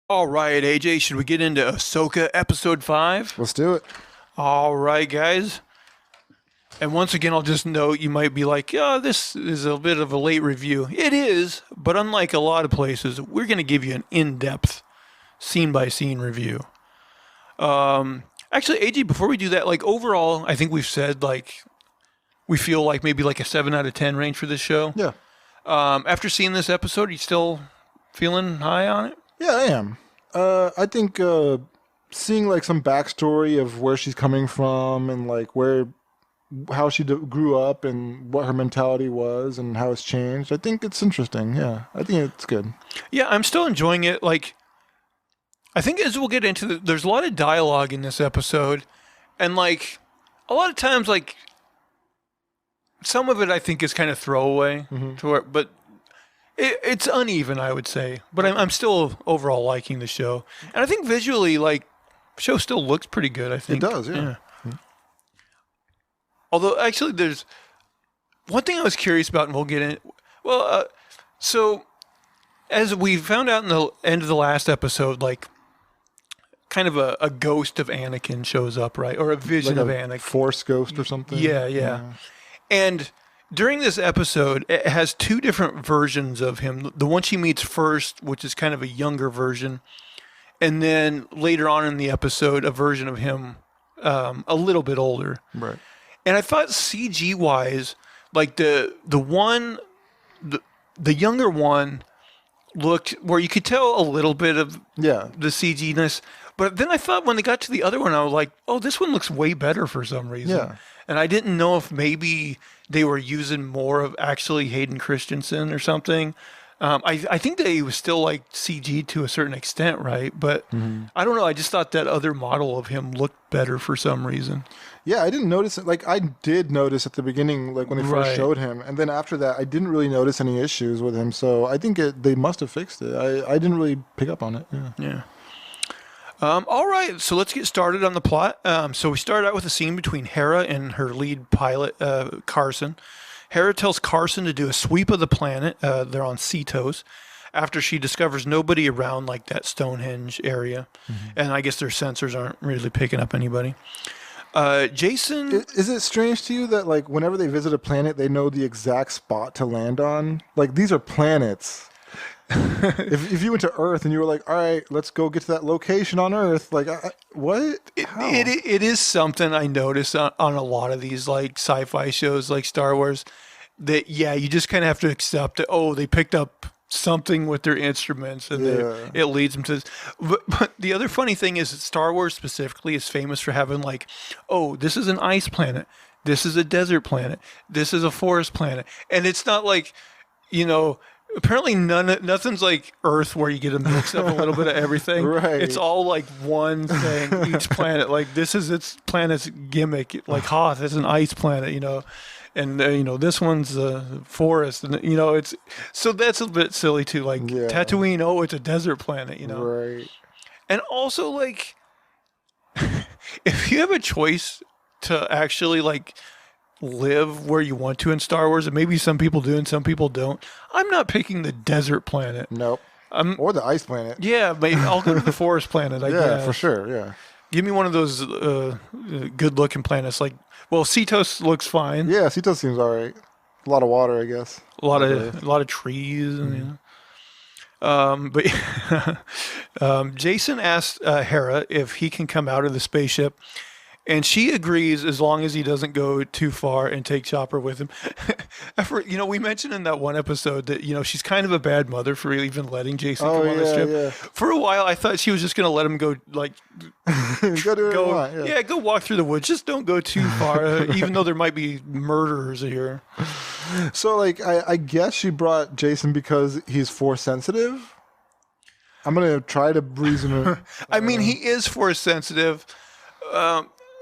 All right, AJ, should we get into Ahsoka episode 5? Let's do it. All right, guys. And once again, I'll just note you might be like, yeah, this is a bit of a late review. It is, but unlike a lot of places, we're going to give you an in depth, scene by scene review. Actually, AJ, before we do that, like overall, I think we've said like we feel like maybe like a 7 out of 10 range for this show. Yeah. After seeing this episode, are you still feeling high on it? Yeah, I am. I think seeing like some backstory of where she's coming from and like how she grew up and what her mentality was and how it's changed. I think it's interesting. Yeah, I think it's good. Yeah, I'm still enjoying it. Like, I think as we'll get into there's a lot of dialogue in this episode, and like a lot of times, like some of it I think is kind of throwaway to where, but it's uneven, I would say. But I'm still overall liking the show, and I think visually, like, the show still looks pretty good. I think It does, yeah. Although, actually, there's one thing I was curious about, and we'll get in. Well, so as we found out in the end of the last episode, like, kind of a ghost of Anakin shows up, right? Or a vision Like of a Anakin. Force ghost or something. Yeah. And during this episode, it has two different versions of him. The one she meets first, which is kind of a younger version, and then later on in the episode, a version of him a little bit older. Right. And I thought CG wise, like the younger one looked where you could tell a little bit of Yeah. the CG-ness. But then I thought when they got to the other one, I was like, oh, this one looks way better for some reason. Yeah. And I didn't know if maybe they were using more of actually Hayden Christensen or something. I think they was still like CG to a certain extent, right? But I don't know. I just thought that other model of him looked better for some reason. Yeah, I didn't notice it. Like, I did notice at the beginning, like when they first Right. showed him, and then after that, I didn't really notice any issues with him. So I think they must have fixed it. I didn't really pick up on it. Yeah. Yeah. All right, so let's get started on the plot. So we start out with a scene between Hera and her lead pilot, Carson. Hera tells Carson to do a sweep of the planet. They're on Cetos after she discovers nobody around like that Stonehenge area. And I guess their sensors aren't really picking up anybody. Jason... Is it strange to you that like whenever they visit a planet, they know the exact spot to land on? Like these are planets. if you went to Earth and you were like, all right, let's go get to that location on Earth, like what? How? It is something I notice on a lot of these like sci-fi shows like Star Wars that, yeah, you just kind of have to accept that, oh, they picked up something with their instruments and it leads them to this. But the other funny thing is that Star Wars specifically is famous for having like, oh, this is an ice planet. This is a desert planet. This is a forest planet. And it's not like, apparently nothing's like Earth where you get a mix of a little bit of everything. Right. It's all like one thing, each planet. Like this is its planet's gimmick. Like Hoth is an ice planet, and this one's a forest, and it's so that's a bit silly too. Like Tatooine, oh, it's a desert planet, Right. And also like if you have a choice to actually like live where you want to in Star Wars, and maybe some people do and some people don't. I'm not picking the desert planet. Nope. Or the ice planet. Yeah, maybe I'll go to the forest planet. I Yeah, guess. for sure. Yeah. Give me one of those good-looking planets. Like, well, Cetos looks fine. Yeah, Cetos seems all right. A lot of water, I guess. A lot of trees, and but Jason asked Hera if he can come out of the spaceship. And she agrees as long as he doesn't go too far and take Chopper with him. We mentioned in that one episode that, she's kind of a bad mother for even letting Jason come on the ship. Yeah. For a while, I thought she was just going to let him go, like, Go do what you want. Yeah. go walk through the woods. Just don't go too far, even though there might be murderers here. So, like, I guess she brought Jason because he's force sensitive. I'm gonna try to reason it. I mean, he is force sensitive.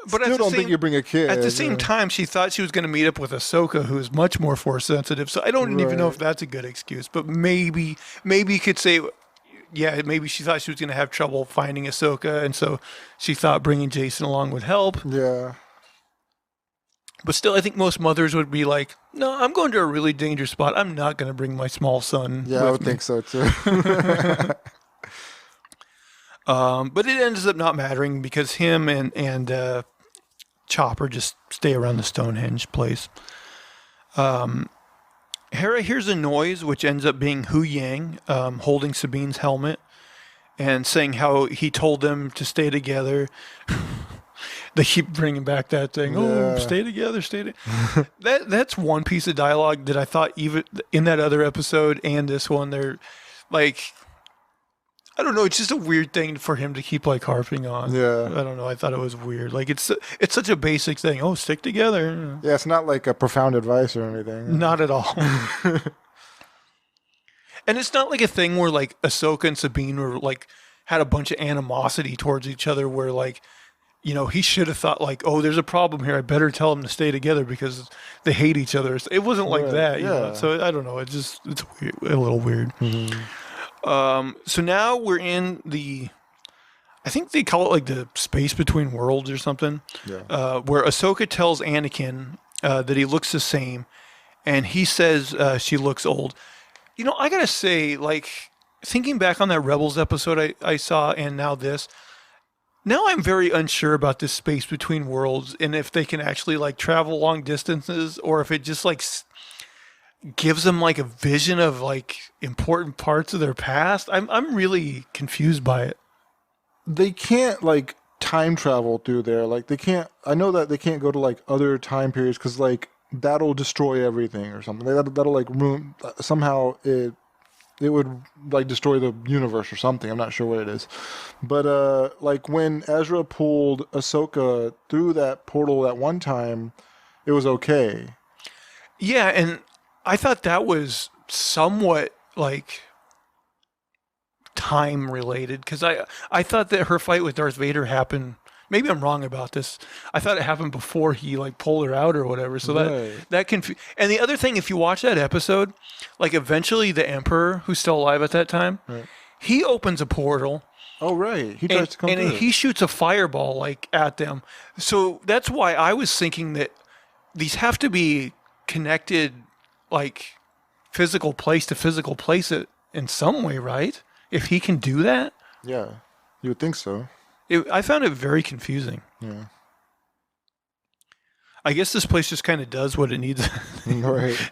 But Still don't think you bring a kid. At the same time, she thought she was going to meet up with Ahsoka, who's much more force sensitive. So I don't even know if that's a good excuse. But maybe you could say, yeah, maybe she thought she was going to have trouble finding Ahsoka, and so she thought bringing Jason along would help. Yeah. But still, I think most mothers would be like, no, I'm going to a really dangerous spot. I'm not going to bring my small son. Yeah, I would think so too. But it ends up not mattering because him and Chopper just stay around the Stonehenge place. Hera hears a noise, which ends up being Hu Yang holding Sabine's helmet and saying how he told them to stay together. They keep bringing back that thing. Oh, stay together, stay together. That's one piece of dialogue that I thought even in that other episode and this one, they're like, I don't know. It's just a weird thing for him to keep like harping on. Yeah. I don't know. I thought it was weird. Like it's such a basic thing. Oh, stick together. Yeah, it's not like a profound advice or anything. Not at all. And it's not like a thing where like Ahsoka and Sabine were like had a bunch of animosity towards each other where like, you know, he should have thought like, oh, there's a problem here. I better tell them to stay together because they hate each other. It wasn't like that. You know? So I don't know. It's weird, a little weird. Mm-hmm. So now we're in I think they call it like the space between worlds or something. Yeah. Where Ahsoka tells Anakin that he looks the same, and he says she looks old. You know, I gotta say, like, thinking back on that Rebels episode I saw, and now this, now I'm very unsure about this space between worlds, and if they can actually like travel long distances, or if it just like gives them like a vision of like important parts of their past. I'm really confused by it. They can't like time travel through there. Like they can't. I know that they can't go to like other time periods because like that'll destroy everything or something. That'll like ruin somehow it would like destroy the universe or something. I'm not sure what it is. But like when Ezra pulled Ahsoka through that portal that one time, it was okay. Yeah, and I thought that was somewhat like time related because I thought that her fight with Darth Vader happened. Maybe I'm wrong about this. I thought it happened before he like pulled her out or whatever. So that and the other thing, if you watch that episode, like eventually the Emperor, who's still alive at that time, he opens a portal. Oh right, he tries to come through. And he shoots a fireball like at them. So that's why I was thinking that these have to be connected, like physical place to physical place in some way, right? If he can do that, yeah, you would think so. I found it very confusing. Yeah. I guess this place just kind of does what it needs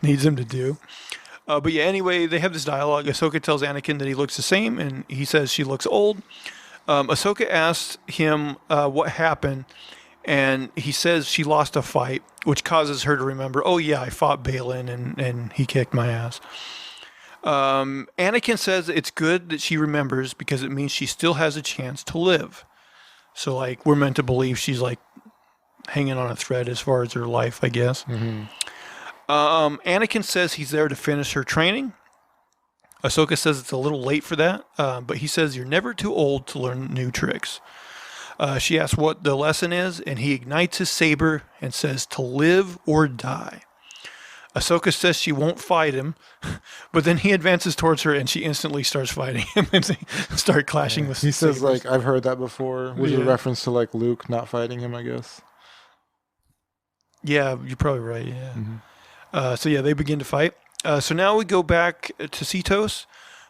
needs him to do. But yeah, anyway, they have this dialogue. Ahsoka tells Anakin that he looks the same, and he says she looks old. Ahsoka asks him what happened, and he says she lost a fight, which causes her to remember, oh yeah, I fought Balin, and he kicked my ass. Anakin says it's good that she remembers because it means she still has a chance to live. So, like, we're meant to believe she's, like, hanging on a thread as far as her life, I guess. Mm-hmm. Anakin says he's there to finish her training. Ahsoka says it's a little late for that, but he says you're never too old to learn new tricks. She asks what the lesson is, and he ignites his saber and says to live or die. Ahsoka says she won't fight him, but then he advances towards her and she instantly starts fighting him and they start clashing with He sabers. says, like, I've heard that before, which is a reference to, like, Luke not fighting him, I guess. Yeah, you're probably right, yeah. Mm-hmm. So, yeah, they begin to fight. So now we go back to Cetos.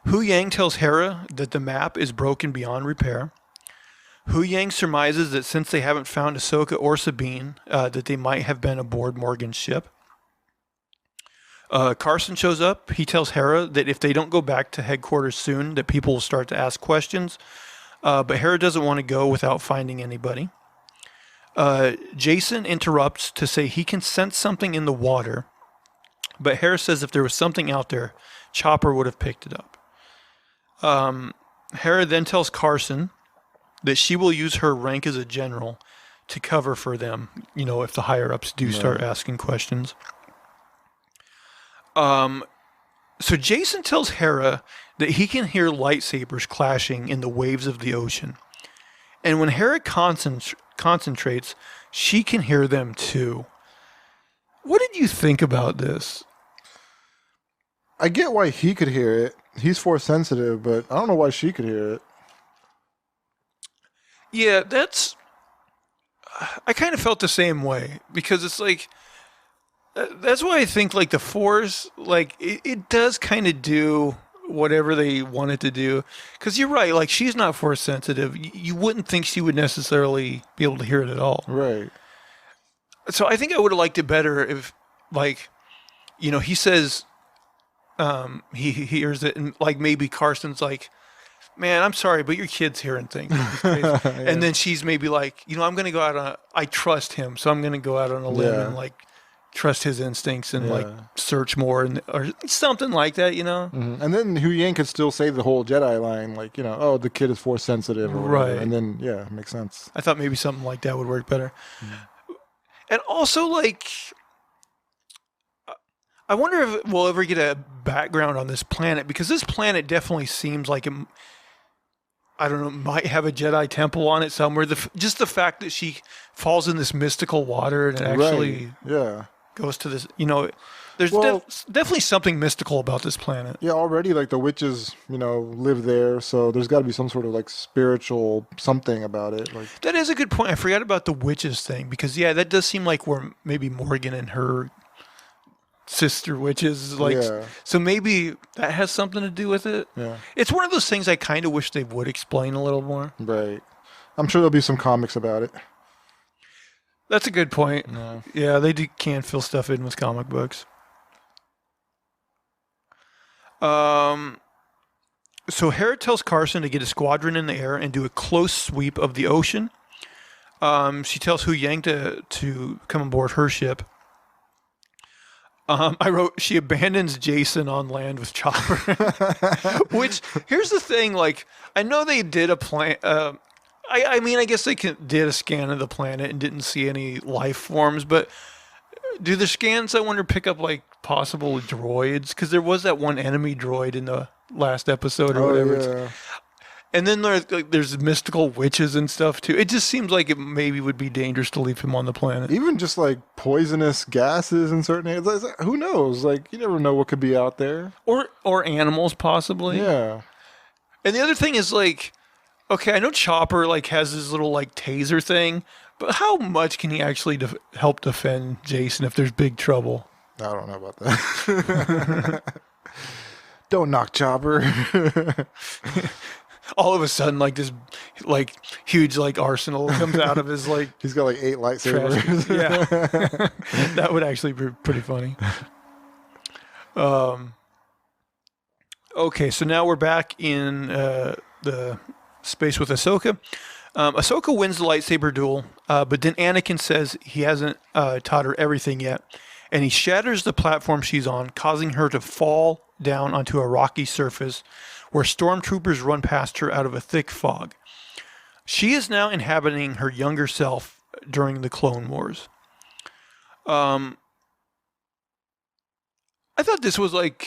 Hu Yang tells Hera that the map is broken beyond repair. Hu Yang surmises that since they haven't found Ahsoka or Sabine, that they might have been aboard Morgan's ship. Carson shows up. He tells Hera that if they don't go back to headquarters soon, that people will start to ask questions. But Hera doesn't want to go without finding anybody. Jason interrupts to say he can sense something in the water. But Hera says if there was something out there, Chopper would have picked it up. Hera then tells Carson that she will use her rank as a general to cover for them, you know, if the higher-ups do start asking questions. So Jason tells Hera that he can hear lightsabers clashing in the waves of the ocean. And when Hera concentrates, she can hear them too. What did you think about this? I get why he could hear it. He's force sensitive, but I don't know why she could hear it. Yeah, I kind of felt the same way because it's like, that's why I think like the Force, like it does kind of do whatever they wanted to do. Because you're right, like she's not force sensitive. You wouldn't think she would necessarily be able to hear it at all. Right. So I think I would have liked it better if, like, he says he hears it, and like maybe Carson's like, man, I'm sorry, but your kid's hearing things. Yeah. And then she's maybe like, I'm going to go out on, I trust him, so I'm going to go out on a limb and like trust his instincts and like search more or something like that, Mm-hmm. And then Hu Yang could still say the whole Jedi line, like, oh, the kid is force sensitive, or whatever. Right? And then it makes sense. I thought maybe something like that would work better. Mm-hmm. And also, like, I wonder if we'll ever get a background on this planet, because this planet definitely seems like it, I don't know, might have a Jedi temple on it somewhere. Just the fact that she falls in this mystical water and it actually goes to this, there's definitely something mystical about this planet. Yeah, already like the witches, live there, so there's got to be some sort of like spiritual something about it. Like that is a good point. I forgot about the witches thing, because that does seem like where maybe Morgan and her sister witches, so maybe that has something to do with it. Yeah, it's one of those things I kind of wish they would explain a little more. Right. I'm sure there'll be some comics about it. That's a good point. Yeah, they can fill stuff in with comic books. So Hera tells Carson to get a squadron in the air and do a close sweep of the ocean. She tells Hu Yang to come aboard her ship. I wrote, she abandons Jason on land with Chopper. Which, here's the thing, like, I know they did a plan. I mean, I guess they did a scan of the planet and didn't see any life forms, but do the scans, I wonder, pick up, like, possible droids? Because there was that one enemy droid in the last episode or whatever. Yeah. And then there's mystical witches and stuff, too. It just seems like it maybe would be dangerous to leave him on the planet. Even just, like, poisonous gases in certain areas. Who knows? Like, you never know what could be out there. Or animals, possibly. Yeah. And the other thing is, like, okay, I know Chopper, like, has this little, like, taser thing, but how much can he actually help defend Jason if there's big trouble? I don't know about that. Don't knock Chopper. All of a sudden, like, this, like, huge, like, arsenal comes out of his, like... He's got, like, 8 lightsabers. Yeah. That would actually be pretty funny. Okay, so now we're back in the space with Ahsoka. Ahsoka wins the lightsaber duel, but then Anakin says he hasn't taught her everything yet, and he shatters the platform she's on, causing her to fall down onto a rocky surface where stormtroopers run past her out of a thick fog. She is now inhabiting her younger self during the Clone Wars. I thought this was like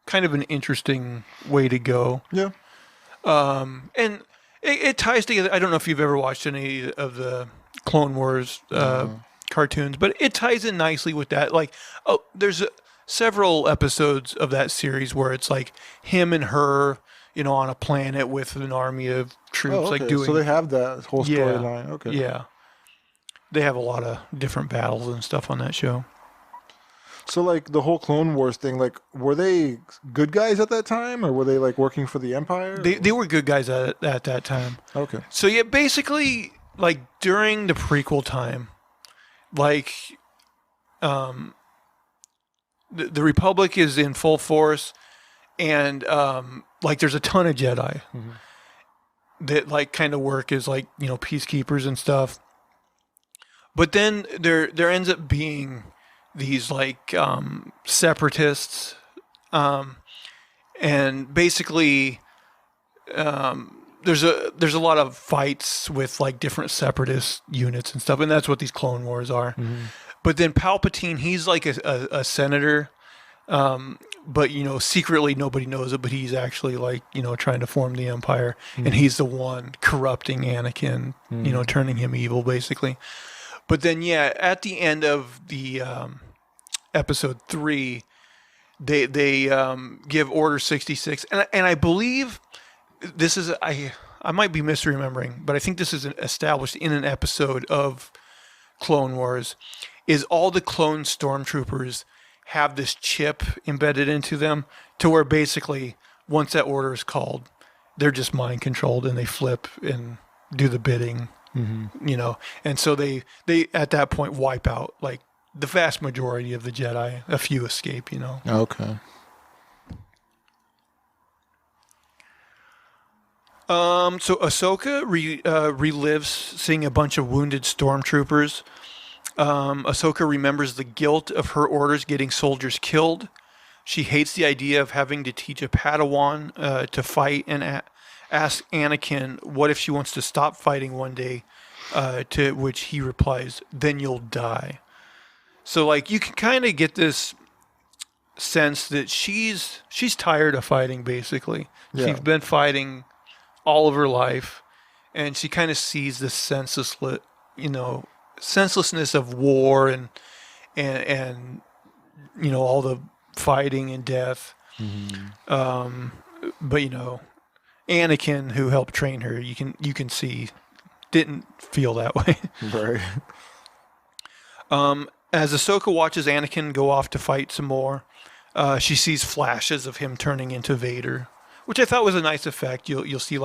kind of an interesting way to go. Yeah. And it ties together. I don't know if you've ever watched any of the Clone Wars cartoons, but it ties in nicely with that. Like, there's several episodes of that series where it's like him and her, on a planet with an army of troops, like doing. So they have that whole storyline. Okay. Yeah. They have a lot of different battles and stuff on that show. So, like, the whole Clone Wars thing, like, were they good guys at that time, or were they, like, working for the Empire? They were good guys at that time. Okay. So, yeah, basically, like, during the prequel time, like, the Republic is in full force, and, like, there's a ton of Jedi that, like, kind of work as, like, peacekeepers and stuff. But then there ends up being these like separatists, and basically there's a lot of fights with like different separatist units and stuff, and that's what these Clone Wars are. But then Palpatine, he's like a senator, but secretly nobody knows it, but he's actually like trying to form the Empire, and he's the one corrupting Anakin, turning him evil basically. But then, yeah, at the end of the episode 3, they give Order 66, and I believe this is I might be misremembering, but I think this is established in an episode of Clone Wars. Is all the clone stormtroopers have this chip embedded into them to where basically once that order is called, they're just mind controlled and they flip and do the bidding, and so they at that point wipe out like the vast majority of the Jedi. A few escape, Okay. So Ahsoka relives seeing a bunch of wounded stormtroopers. Ahsoka remembers the guilt of her orders getting soldiers killed. She hates the idea of having to teach a Padawan to fight, and asks Anakin what if she wants to stop fighting one day, to which he replies, "Then you'll die." So like you can kind of get this sense that she's tired of fighting, basically. Yeah. She's been fighting all of her life, and she kind of sees the senselessness of war and all the fighting and death. But Anakin, who helped train her, you can see didn't feel that way. Right. As Ahsoka watches Anakin go off to fight some more, she sees flashes of him turning into Vader, which I thought was a nice effect. You'll see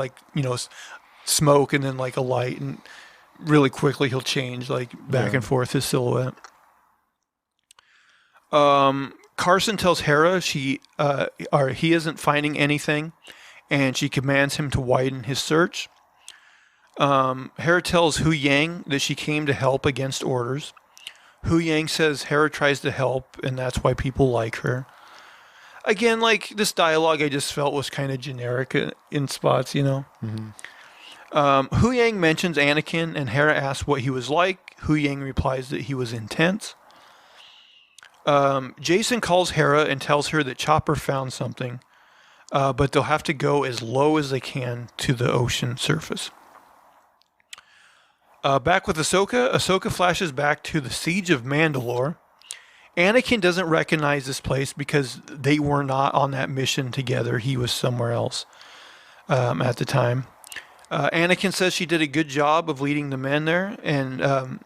smoke and then like a light, and really quickly he'll change like back and forth his silhouette. Carson tells Hera he isn't finding anything, and she commands him to widen his search. Hera tells Hu Yang that she came to help against orders. Hu Yang says Hera tries to help, and that's why people like her. Again, like this dialogue, I just felt was kind of generic in spots, Hu Yang mentions Anakin, and Hera asks what he was like. Hu Yang replies that he was intense. Jason calls Hera and tells her that Chopper found something, but they'll have to go as low as they can to the ocean surface. Back with Ahsoka, Ahsoka flashes back to the siege of Mandalore. Anakin doesn't recognize this place because they were not on that mission together. He was somewhere else at the time. Anakin says she did a good job of leading the men there, and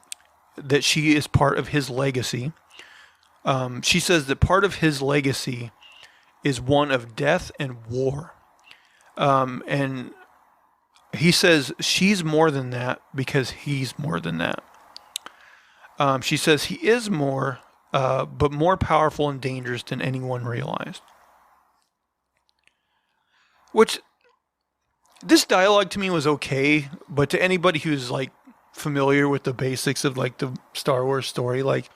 that she is part of his legacy. She says that part of his legacy is one of death and war. And he says she's more than that because he's more than that. She says he is more, but more powerful and dangerous than anyone realized. Which, this dialogue to me was okay, but to anybody who's like familiar with the basics of like the Star Wars story, like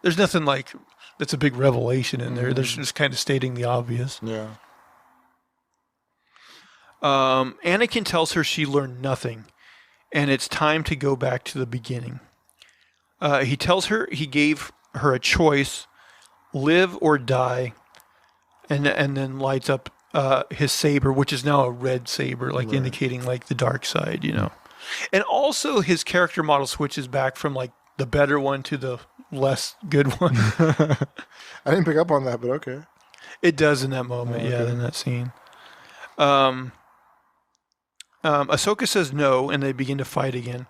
there's nothing like that's a big revelation in there. They're just kind of stating the obvious. Yeah. Anakin tells her she learned nothing, and it's time to go back to the beginning. He tells her he gave her a choice, live or die, and then lights up his saber, which is now a red saber, like indicating like the dark side, And also his character model switches back from like the better one to the less good one. I didn't pick up on that, but okay. It does in that moment, in that scene. Ahsoka says no, and they begin to fight again.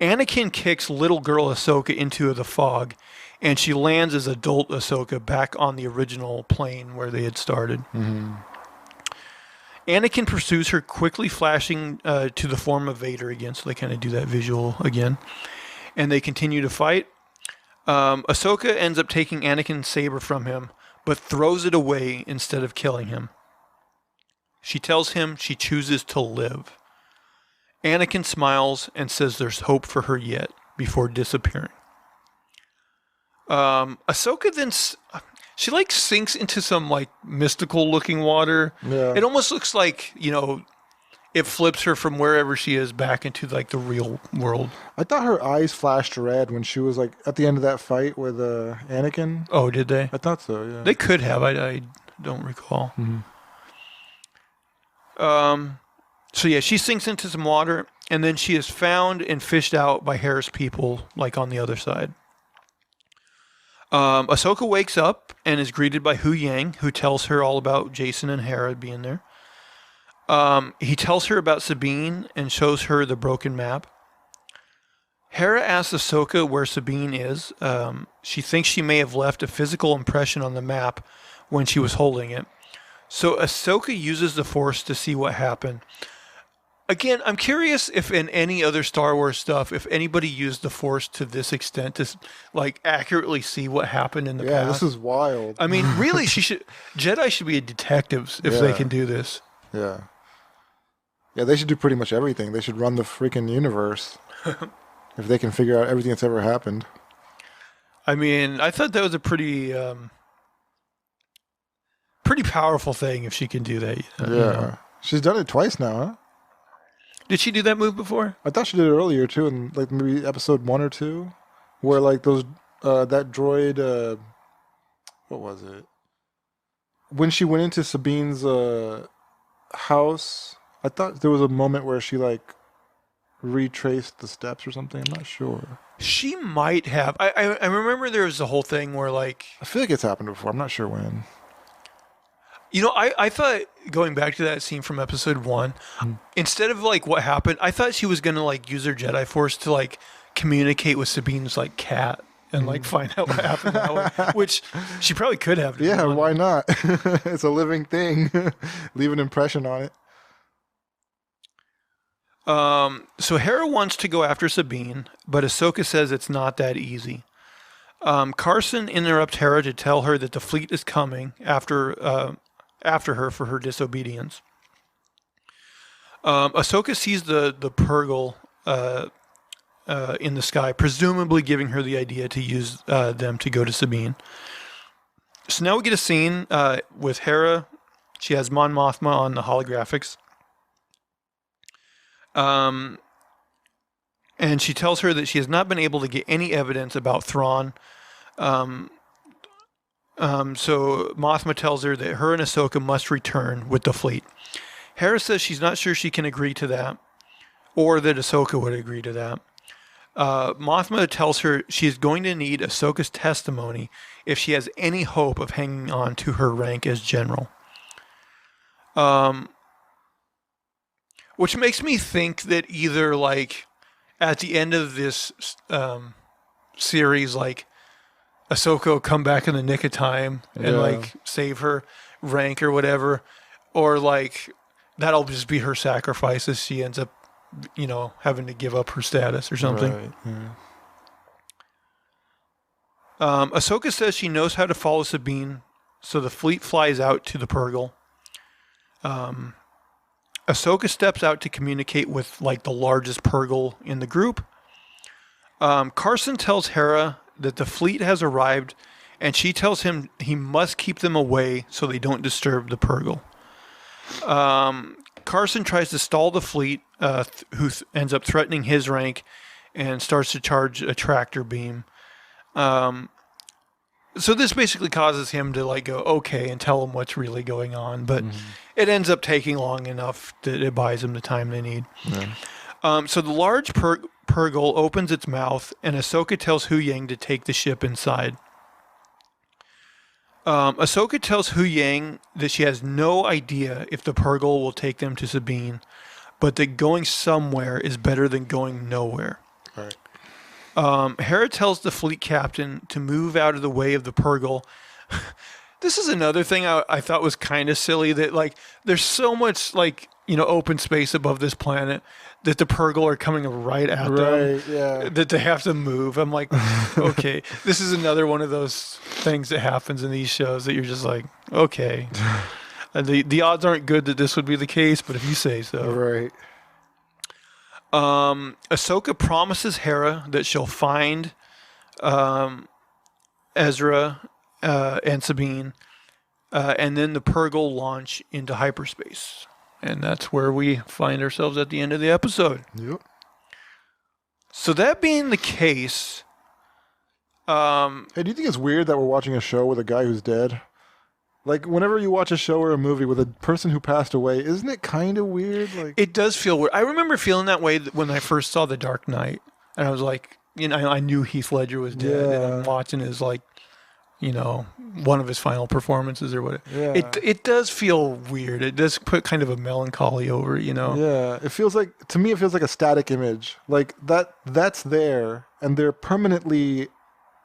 Anakin kicks little girl Ahsoka into the fog, and she lands as adult Ahsoka back on the original plane where they had started. Anakin pursues her, quickly flashing to the form of Vader again, so they kind of do that visual again. And they continue to fight. Ahsoka ends up taking Anakin's saber from him, but throws it away instead of killing him. She tells him she chooses to live. Anakin smiles and says there's hope for her yet, before disappearing. Ahsoka then she like sinks into some like mystical looking water. Yeah. It almost looks like, it flips her from wherever she is back into like the real world. I thought her eyes flashed red when she was like at the end of that fight with Anakin. Oh, did they? I thought so, yeah. They could have. I don't recall. So yeah, she sinks into some water, and then she is found and fished out by Hera's people, like on the other side. Ahsoka wakes up and is greeted by Hu Yang, who tells her all about Jason and Hera being there. He tells her about Sabine and shows her the broken map. Hera asks Ahsoka where Sabine is. She thinks she may have left a physical impression on the map when she was holding it. So Ahsoka uses the Force to see what happened. Again, I'm curious if in any other Star Wars stuff, if anybody used the Force to this extent to like accurately see what happened in the past. Yeah, this is wild. I mean, really, Jedi should be detectives if they can do this. Yeah. Yeah, they should do pretty much everything. They should run the freaking universe if they can figure out everything that's ever happened. I mean, I thought that was a pretty powerful thing if she can do that. Yeah. You know? She's done it twice now, huh? Did she do that move before? I thought she did it earlier too, in like maybe episode 1 or 2, where like those that droid, what was it? When she went into Sabine's house, I thought there was a moment where she like retraced the steps or something. I'm not sure. She might have. I remember there was a whole thing where like I feel like it's happened before. I'm not sure when. You know, I thought going back to that scene from episode 1, instead of like what happened, I thought she was gonna like use her Jedi Force to like communicate with Sabine's like cat and like find out what happened that way, which she probably could have. Yeah, why not? It's a living thing. Leave an impression on it. So Hera wants to go after Sabine, but Ahsoka says it's not that easy. Carson interrupts Hera to tell her that the fleet is coming after her for her disobedience. Ahsoka sees the Purgle in the sky, presumably giving her the idea to use them to go to Sabine. So now we get a scene with Hera. She has Mon Mothma on the holographics. And she tells her that she has not been able to get any evidence about Thrawn. So Mothma tells her that her and Ahsoka must return with the fleet. Hera says she's not sure she can agree to that, or that Ahsoka would agree to that. Mothma tells her she is going to need Ahsoka's testimony if she has any hope of hanging on to her rank as general. Which makes me think that either like at the end of this series, like Ahsoka will come back in the nick of time and like save her rank or whatever, or like that'll just be her sacrifice as she ends up, you know, having to give up her status or something. Right. Yeah. Ahsoka says she knows how to follow Sabine, so the fleet flies out to the Purgle. Ahsoka steps out to communicate with like the largest Purgle in the group. Carson tells Hera that the fleet has arrived, and she tells him he must keep them away so they don't disturb the Purgle. Carson tries to stall the fleet, who ends up threatening his rank and starts to charge a tractor beam. So this basically causes him to like go okay and tell him what's really going on, but it ends up taking long enough that it buys them the time they need. Yeah. So the large Purgle opens its mouth, and Ahsoka tells Huyang to take the ship inside. Ahsoka tells Huyang that she has no idea if the Purgle will take them to Sabine, but that going somewhere is better than going nowhere. All right. Hera tells the fleet captain to move out of the way of the Purgle. This is another thing I thought was kind of silly, that like there's so much like, you know, open space above this planet that the Purgle are coming right at them, that they have to move. I'm like, okay, this is another one of those things that happens in these shows that you're just like, okay. The odds aren't good that this would be the case, but if you say so. Right. Ahsoka promises Hera that she'll find Ezra and Sabine, and then the Purgle launch into hyperspace. And that's where we find ourselves at the end of the episode. Yep. So that being the case... hey, do you think it's weird that we're watching a show with a guy who's dead? Like, whenever you watch a show or a movie with a person who passed away, isn't it kind of weird? Like, it does feel weird. I remember feeling that way when I first saw The Dark Knight. And I was like, you know, I knew Heath Ledger was dead. Yeah. And I'm watching his, like, you know, one of his final performances or whatever. Yeah. It does feel weird. It does put kind of a melancholy over it, you know? Yeah. It feels like, to me, it feels like a static image. Like, that's there, and they're permanently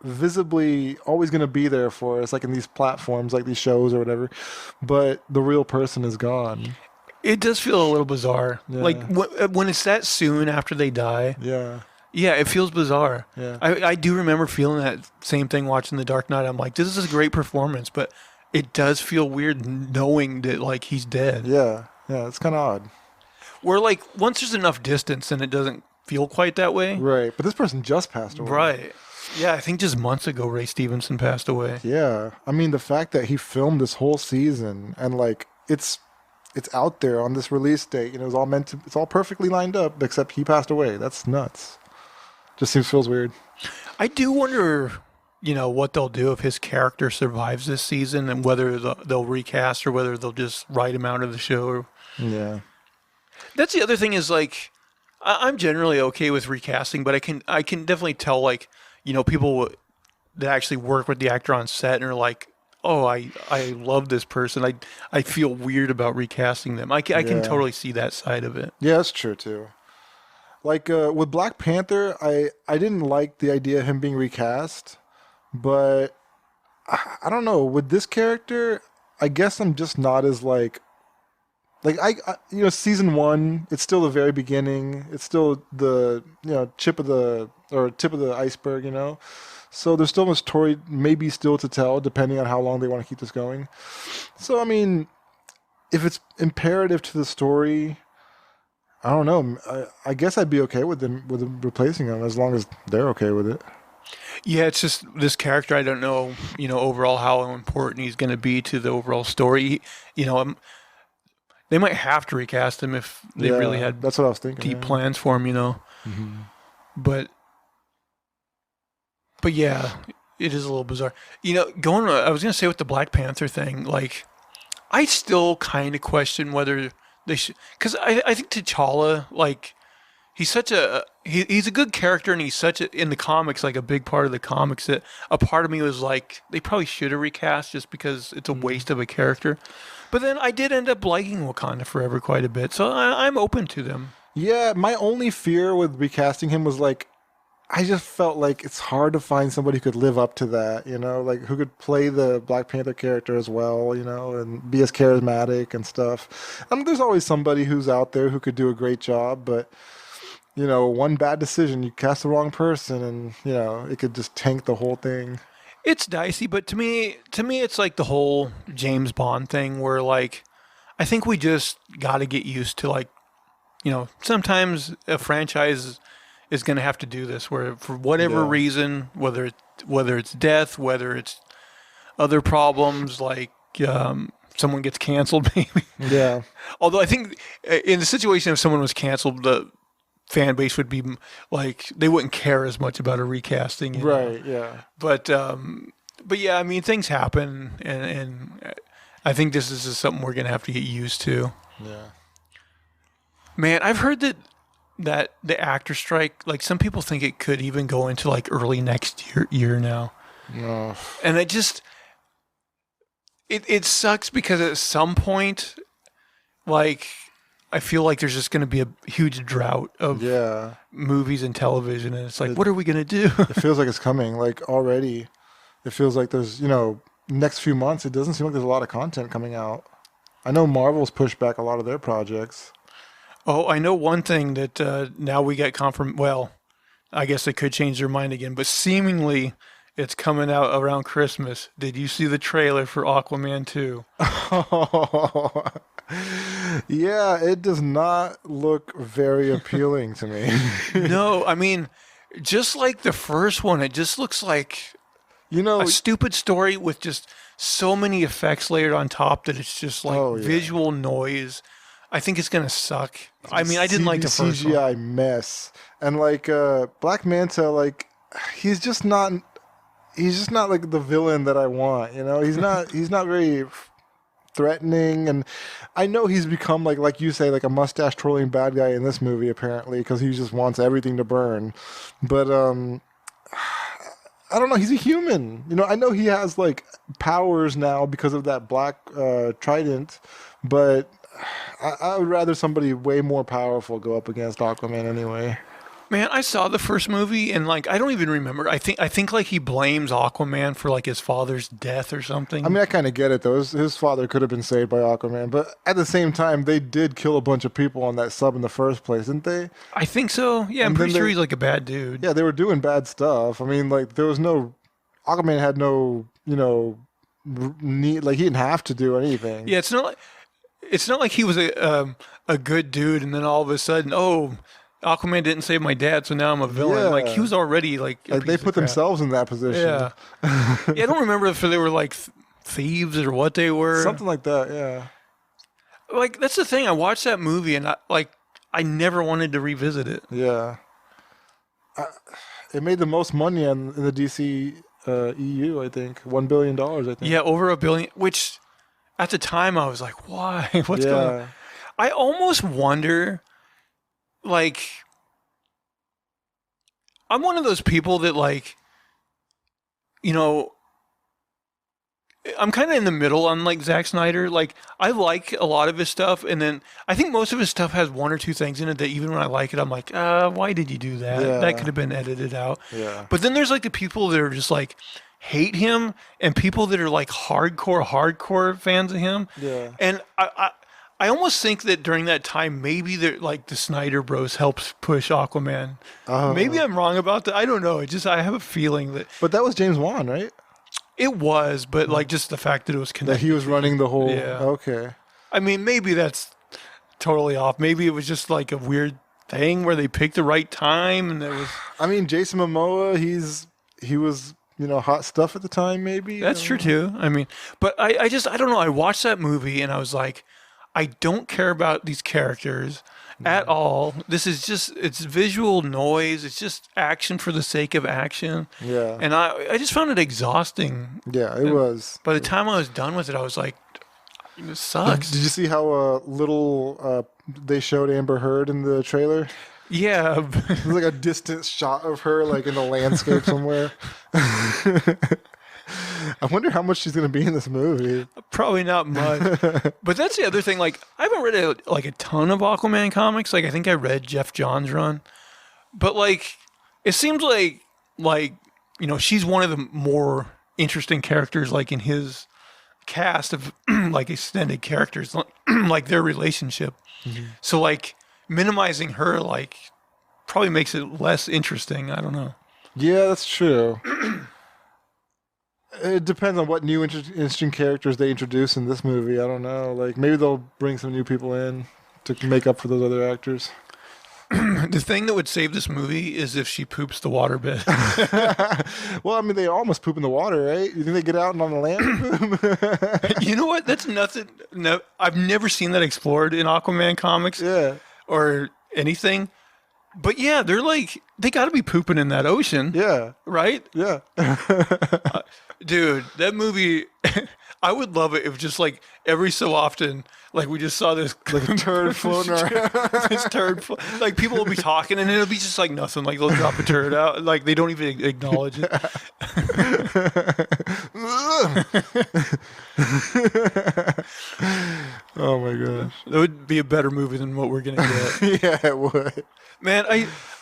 visibly always going to be there for us, like in these platforms, like these shows or whatever. But the real person is gone. It does feel a little bizarre. Yeah. Like when it's that soon after they die. Yeah. Yeah, it feels bizarre. Yeah. I do remember feeling that same thing watching The Dark Knight. I'm like, this is a great performance, but it does feel weird knowing that like he's dead. Yeah. Yeah. It's kind of odd. Where like once there's enough distance and it doesn't feel quite that way. Right. But this person just passed away. Right. Yeah, I think just months ago Ray Stevenson passed away. Yeah. I mean, the fact that he filmed this whole season and like it's out there on this release date, you know, it's all perfectly lined up, except he passed away. That's nuts. Just feels weird. I do wonder, you know, what they'll do if his character survives this season and whether they'll recast or whether they'll just write him out of the show. Yeah. That's the other thing is like, I'm generally okay with recasting, but I can definitely tell like, you know, people that actually work with the actor on set and are like, oh, I love this person. I feel weird about recasting them. I can totally see that side of it. Yeah, that's true too. Like with Black Panther, I didn't like the idea of him being recast, but I don't know. With this character, I guess I'm just not as like I you know, season 1, it's still the very beginning. It's still the, you know, tip of the iceberg, you know. So there's still much story maybe still to tell, depending on how long they want to keep this going. So I mean, if it's imperative to the story, I don't know. I guess I'd be okay with them replacing him as long as they're okay with it. Yeah, it's just this character. I don't know, you know, overall how important he's going to be to the overall story. You know, they might have to recast him if they really had that's what I was thinking. Deep plans for him, you know. Mm-hmm. But yeah, it is a little bizarre. You know, I was going to say with the Black Panther thing, like, I still kind of question whether they should, because I think T'Challa, like, he's such he's a good character and he's in the comics, like a big part of the comics that a part of me was like, they probably should have recast just because it's a waste of a character. But then I did end up liking Wakanda Forever quite a bit, so I'm open to them. Yeah, my only fear with recasting him was like, I just felt like it's hard to find somebody who could live up to that, you know, like who could play the Black Panther character as well, you know, and be as charismatic and stuff. I mean, there's always somebody who's out there who could do a great job, but, you know, one bad decision, you cast the wrong person and, you know, it could just tank the whole thing. It's dicey, but to me, it's like the whole James Bond thing where, like, I think we just got to get used to, like, you know, sometimes a franchise is going to have to do this where for whatever reason, whether it's death, whether it's other problems, like someone gets canceled maybe. Yeah. Although I think in the situation if someone was canceled, the fan base would be like, they wouldn't care as much about a recasting. You right, know? Yeah. But yeah, I mean, things happen and I think this is just something we're going to have to get used to. Yeah. Man, I've heard that the actor strike, like some people think it could even go into like early next year now. No. And it sucks because at some point, like, I feel like there's just going to be a huge drought of movies and television. And it's like, what are we going to do? It feels like it's coming, like already. It feels like there's, you know, next few months, it doesn't seem like there's a lot of content coming out. I know Marvel's pushed back a lot of their projects. Oh, I know one thing that now we get confirmed. Well, I guess they could change their mind again, but seemingly it's coming out around Christmas. Did you see the trailer for Aquaman 2? Yeah, it does not look very appealing to me. No, I mean, just like the first one, it just looks like, you know, a stupid story with just so many effects layered on top that it's just like visual noise. I think it's gonna suck. I mean, I didn't like the first CGI one. mess, and like Black Manta, like he's just not like the villain that I want. You know, he's not very threatening, and I know he's become like you say, like a mustache twirling bad guy in this movie apparently because he just wants everything to burn. But I don't know. He's a human. You know, I know he has like powers now because of that black trident, but I would rather somebody way more powerful go up against Aquaman anyway. Man, I saw the first movie and like I don't even remember. I think like he blames Aquaman for like his father's death or something. I mean, I kind of get it though. His father could have been saved by Aquaman, but at the same time, they did kill a bunch of people on that sub in the first place, didn't they? I think so. Yeah, I'm And pretty then sure he's like a bad dude. Yeah, they were doing bad stuff. I mean, like there was no Aquaman had no, need, like he didn't have to do anything. Yeah, it's not like he was a good dude and then all of a sudden, oh, Aquaman didn't save my dad, so now I'm a villain. Yeah. Like he was already like a Like they piece of put crap. themselves in that position. Yeah. Yeah, I don't remember if they were like thieves or what they were. Something like that. Yeah. Like that's the thing. I watched that movie and I never wanted to revisit it. Yeah. It made the most money in the DC EU, I think. $1 billion, I think. Yeah, over $1 billion. Which at the time I was like, why? What's going on? I almost wonder. Like, I'm one of those people that, like, I'm kind of in the middle on, like, Zack Snyder. Like, I like a lot of his stuff, and then I think most of his stuff has one or two things in it that even when I like it, I'm like, why did you do that? Yeah. That could have been edited out. Yeah. But then there's, like, the people that are just, like, hate him, and people that are, like, hardcore fans of him. Yeah. And I almost think that during that time, maybe the Snyder Bros helps push Aquaman. Maybe I'm wrong about that. I don't know. I have a feeling that But that was James Wan, right? it was, but like just the fact that it was That connected. he was running the whole. Yeah. Okay. I mean, maybe that's totally off. Maybe it was just like a weird thing where they picked the right time, and there was. I mean, Jason Momoa, he was hot stuff at the time. Maybe That's true too. I mean, but I don't know. I watched that movie and I was like, I don't care about these characters at all. This is it's visual noise. It's just action for the sake of action. Yeah. And I just found it exhausting. Yeah, it was. By the time I was done with it, I was like, this sucks. Did you see how little they showed Amber Heard in the trailer? Yeah. It was like a distant shot of her, like in the landscape somewhere. I wonder how much she's going to be in this movie. Probably not much. But that's the other thing. Like, I haven't read a ton of Aquaman comics. Like, I think I read Jeff Johns' run. But, like, it seems like she's one of the more interesting characters, like, in his cast of, like, extended characters, like, their relationship. Mm-hmm. So, like, minimizing her, like, probably makes it less interesting. I don't know. Yeah, that's true. It depends on what new interesting characters they introduce in this movie. I don't know. Like, maybe they'll bring some new people in to make up for those other actors. The thing that would save this movie is if she poops the waterbed. Well, I mean, they almost poop in the water, right? You think they get out and on the land? You know what? That's nothing. No, I've never seen that explored in Aquaman comics. Yeah. Or anything. But yeah, they got to be pooping in that ocean. Yeah. Right? Yeah. Dude, that movie, I would love it if just like every so often, like we just saw this Like a turd floating around. this turd, like people will be talking and it'll be just like nothing. Like they'll drop a turd out, like they don't even acknowledge it. Oh my gosh. That would be a better movie than what we're gonna get. Yeah, it would. Man,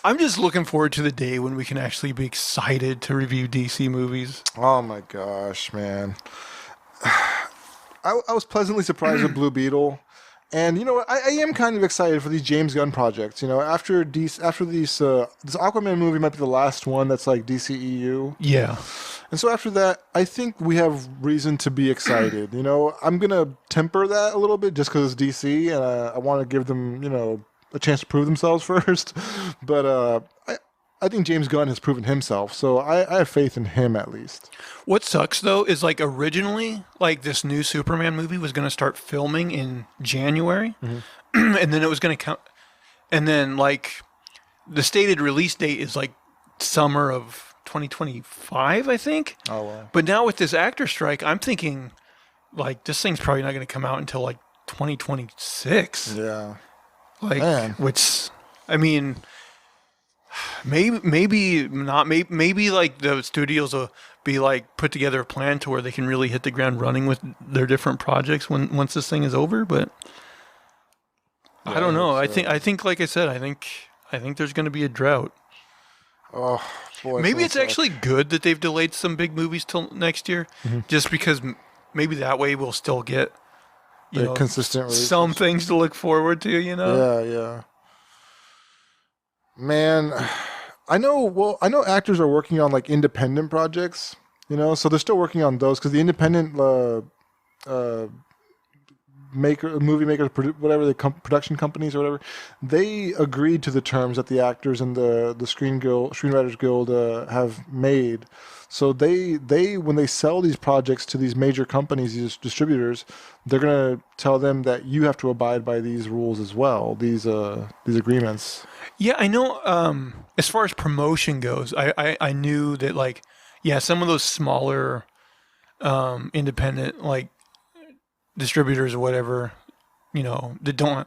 I'm just looking forward to the day when we can actually be excited to review DC movies. Oh my gosh, man. I was pleasantly surprised with Blue Beetle. And you know what? I am kind of excited for these James Gunn projects. You know, after this Aquaman movie might be the last one that's like DCEU. Yeah. And so after that, I think we have reason to be excited. You know, I'm going to temper that a little bit just because it's DC and I want to give them, a chance to prove themselves first. But I think James Gunn has proven himself. So I have faith in him at least. What sucks though is like originally, like this new Superman movie was going to start filming in January, and then it was going to come, and then like the stated release date is like summer of 2025, I think. Oh wow! But now with this actor strike, I'm thinking like this thing's probably not going to come out until like 2026. Yeah. Like, Man. which, I mean, maybe not. Maybe like the studios will be like put together a plan to where they can really hit the ground running with their different projects once this thing is over. But I don't know. I think like I said, I think I think there's going to be a drought. Oh, boy. Maybe it's actually good that they've delayed some big movies till next year, just because maybe that way we'll still get consistent releases. Some things to look forward to, Yeah. Man, I know actors are working on like independent projects, so they're still working on those because the independent movie makers, whatever the production companies or whatever, they agreed to the terms that the actors and the Screenwriters Guild have made. So they when they sell these projects to these major companies, these distributors, they're gonna tell them that you have to abide by these rules as well, these agreements. Yeah, I know. As far as promotion goes, I knew that some of those smaller independent distributors or whatever, that don't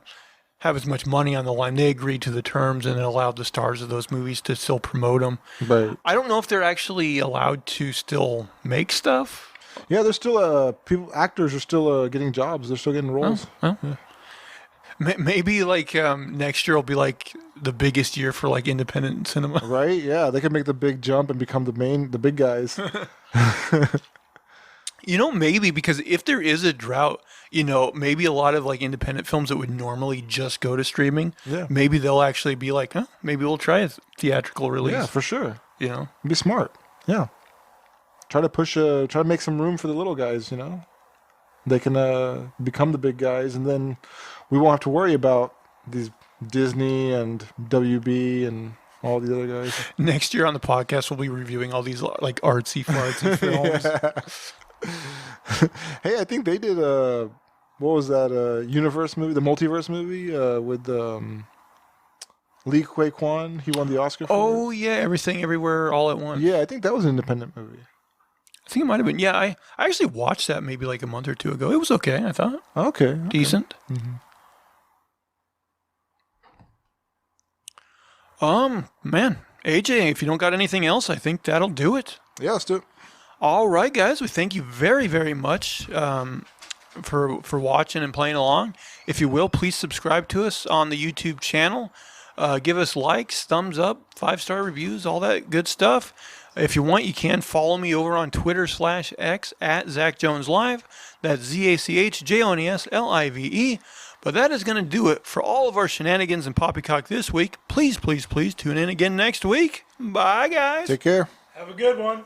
have as much money on the line, they agreed to the terms and it allowed the stars of those movies to still promote them. Right. I don't know if they're actually allowed to still make stuff. Yeah, there's still actors are still getting jobs. They're still getting roles. Oh. Yeah. Maybe next year will be the biggest year for independent cinema. Right? Yeah, they could make the big jump and become the big guys. Maybe because if there is a drought, maybe a lot of independent films that would normally just go to streaming, maybe they'll actually be maybe we'll try a theatrical release. Yeah, for sure. Be smart. Yeah. Try to make some room for the little guys, They can become the big guys, and then we won't have to worry about these Disney and WB and all the other guys. Next year on the podcast, we'll be reviewing all these artsy fartsy films. Hey, I think they did what was that universe movie, the multiverse movie with Lee Kwan. He won the Oscar for Oh yeah, Everything Everywhere All at Once. Yeah, I think that was an independent movie. I think it might have been. Yeah, I actually watched that maybe a month or two ago. It was okay, I thought. Okay. Decent. Man, AJ, if you don't got anything else, I think that'll do it. Yeah, let's do it. All right, guys. We thank you very, very much for watching and playing along. If you will, please subscribe to us on the YouTube channel. Give us likes, thumbs up, 5-star reviews, all that good stuff. If you want, you can follow me over on Twitter/X at Zach Jones Live. That's ZachJonesLive. But that is going to do it for all of our shenanigans and poppycock this week. Please, please, please tune in again next week. Bye, guys. Take care. Have a good one.